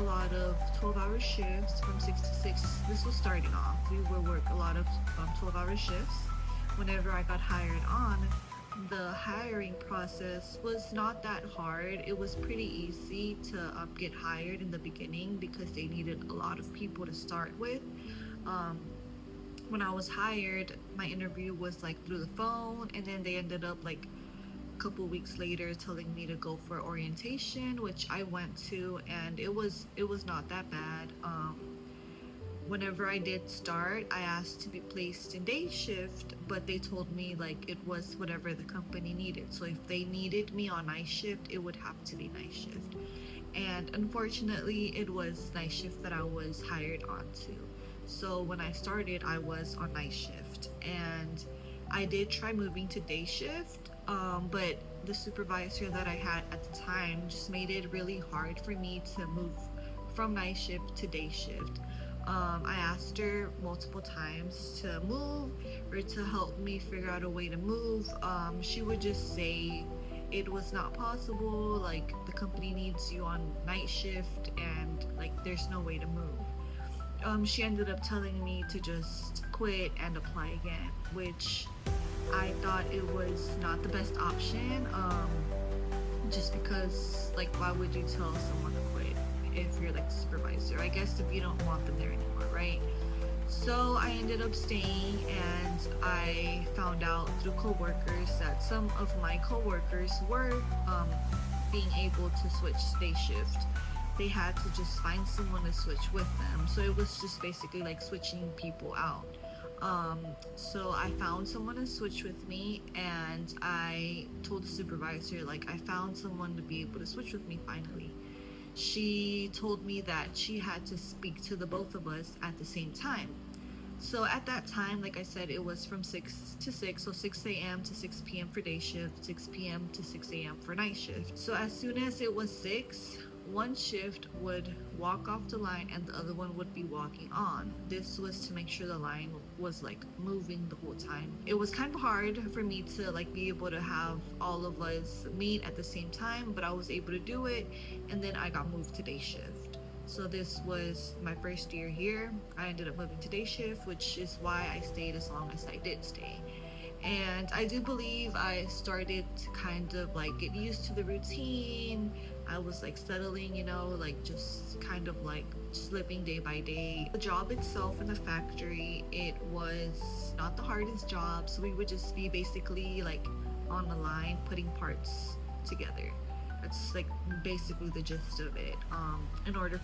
lot of 12-hour shifts from 6 to 6. This was starting off. We would work a lot of 12-hour shifts. Whenever I got hired on, the hiring process was not that hard. It was pretty easy to get hired in the beginning because they needed a lot of people to start with. When I was hired, my interview was like through the phone, and then they ended up like couple weeks later telling me to go for orientation, which I went to, and it was not that bad. Whenever I did start, I asked to be placed in day shift, but they told me like it was whatever the company needed. So if they needed me on night shift, it would have to be night shift. And unfortunately, it was night shift that I was hired onto. So when I started, I was on night shift, and I did try moving to day shift, but the supervisor that I had at the time just made it really hard for me to move from night shift to day shift. I asked her multiple times to move or to help me figure out a way to move. She would just say it was not possible, like the company needs you on night shift and like there's no way to move. She ended up telling me to just quit and apply again, which I thought it was not the best option, just because like why would you tell someone to quit if you're like the supervisor? I guess if you don't want them there anymore, right? So I ended up staying, and I found out through coworkers that some of my coworkers were being able to switch to day shift. They had to just find someone to switch with them, so it was just basically like switching people out. So I found someone to switch with me, and I told the supervisor like I found someone to be able to switch with me finally. She told me that she had to speak to the both of us at the same time. So at that time, like I said, it was from 6 to 6, so 6 a.m. to 6 p.m. for day shift, 6 p.m. to 6 a.m. for night shift. So as soon as it was 6, one shift would walk off the line and the other one would be walking on. This was to make sure the line was like moving the whole time. It was kind of hard for me to like be able to have all of us meet at the same time, but I was able to do it, and then I got moved to day shift. So this was my first year here. I ended up moving to day shift, which is why I stayed as long as I did stay. And I do believe I started to kind of like get used to the routine. I was like settling, like just kind of like just living day by day. The job itself in the factory, it was not the hardest job. So we would just be basically like on the line putting parts together. That's like basically the gist of it. In order